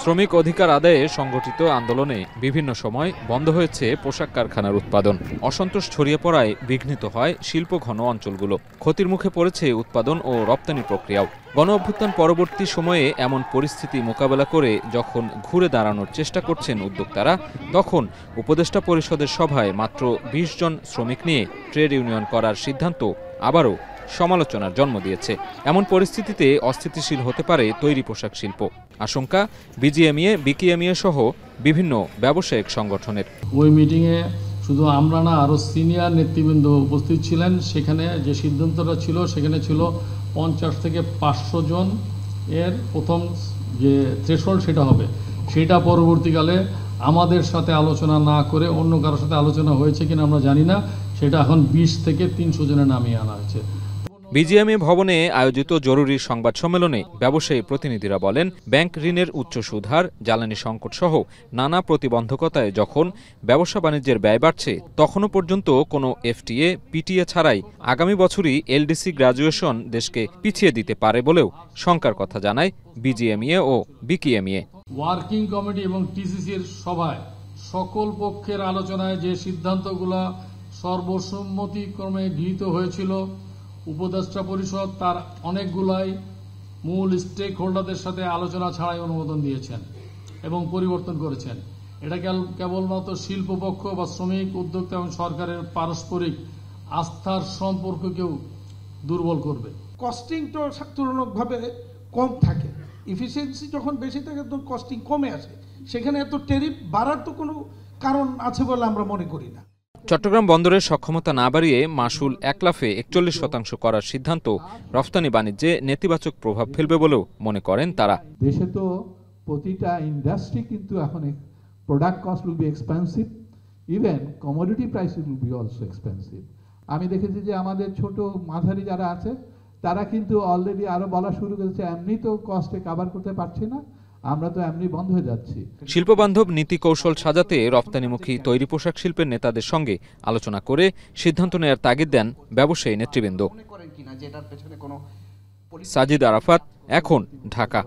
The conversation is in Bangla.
শ্রমিক অধিকার আদায়ে সংগঠিত আন্দোলনে বিভিন্ন সময় বন্ধ হয়েছে পোশাক কারখানার উৎপাদন। অসন্তোষ ছড়িয়ে পড়ায় বিঘ্নিত হয় শিল্পঘন অঞ্চলগুলো। ক্ষতির মুখে পড়েছে উৎপাদন ও রপ্তানি প্রক্রিয়াও। গণঅভ্যুত্থান পরবর্তী সময়ে এমন পরিস্থিতি মোকাবেলা করে যখন ঘুরে দাঁড়ানোর চেষ্টা করছেন উদ্যোক্তারা, তখন উপদেষ্টা পরিষদের সভায় মাত্র ২০ জন শ্রমিক নিয়ে ট্রেড ইউনিয়ন করার সিদ্ধান্ত আবারও সমালোচনার জন্ম দিয়েছে। এমন পরিস্থিতিতে অস্থিতিশীল হতে পারে তৈরি পোশাক শিল্প। আশঙ্কা বিজিএমইএ, বিকেএমইএ সহ বিভিন্ন ব্যবসায়িক সংগঠনের। ওই মিটিংয়ে শুধু আমরা না, আরও সিনিয়র নেতৃবৃন্দ উপস্থিত ছিলেন। সেখানে যে সিদ্ধান্তটা ছিল, সেখানে ছিল ৫০ থেকে ৫০০ জন এর প্রথম যে থ্রেশহোল্ড সেটা হবে। সেটা পরবর্তীকালে আমাদের সাথে আলোচনা না করে অন্য কারোর সাথে আলোচনা হয়েছে কিনা আমরা জানি না, সেটা এখন ২০ থেকে ৩০০ জনে নামিয়ে আনা হয়েছে। বিজিএমইএ ভবনে আয়োজিত জরুরি সংবাদ সম্মেলনে ব্যবসায়ী প্রতিনিধিরা বলেন, ব্যাংক ঋণের উচ্চ সুদহার, জ্বালানি সংকট সহ নানা প্রতিবন্ধকতায় যখন ব্যবসা বাণিজ্যের ব্যয় বাড়ছে, তখনও পর্যন্ত কোনো এফটিএ, পিটিএ ছাড়াই আগামী বছরই এলডিসি গ্র্যাজুয়েশন দেশকে পিছিয়ে দিতে পারে বলেও শঙ্কার কথা জানায় বিজিএমইএ ও বিকেএমইএ। ওয়ার্কিং কমিটি এবং টিসিসির সভায় সকল পক্ষের আলোচনায় যে সিদ্ধান্তগুলো সর্বসম্মতিক্রমে গৃহীত হয়েছিল, উপদেষ্টা পরিষদ তার অনেকগুলাই মূল স্টেক হোল্ডারদের সাথে আলোচনা ছাড়াই অনুমোদন দিয়েছেন এবং পরিবর্তন করেছেন। এটা কেবলমাত্র শিল্পপক্ষ বা শ্রমিক, উদ্যোক্তা এবং সরকারের পারস্পরিক আস্থার সম্পর্ককেও দুর্বল করবে। কস্টিংটা তুলনামূলকভাবে কম থাকে, ইফিসিয়েন্সি যখন বেশি থাকে তখন কস্টিং কমে আসে। সেখানে এত ট্যারিফ বাড়ার তো কোনো কারণ আছে বলে আমরা মনে করি না। চট্টগ্রাম বন্দরের সক্ষমতা না বাড়িয়ে মাশুল একলাফে ৪১% করার সিদ্ধান্ত রফতানি বাণিজ্যে নেতিবাচক প্রভাব ফেলবে বলেও মনে করেন তারা। দেশে তো প্রতিটা ইন্ডাস্ট্রি কিন্তু এখন product cost will be expensive, even commodity price will be also expensive. আমি দেখেছি যে আমাদের ছোট মাঝারি যারা আছে তারা কিন্তু অলরেডি আরো বলা শুরু করেছে, এমনি তো কস্টে কভার করতে পারছি না, আমরা তো এমনি বন্ধ হয়ে যাচ্ছি। শিল্পবান্ধব নীতি কৌশল সাজাতে রপ্তানিমুখী তৈরি পোশাক শিল্পের নেতাদের সঙ্গে আলোচনা করে সিদ্ধান্ত নেয়ার তাগিদ দেন ব্যবসায়ী নেতৃবৃন্দ। সাজিদ আরাফাত, এখন, ঢাকা।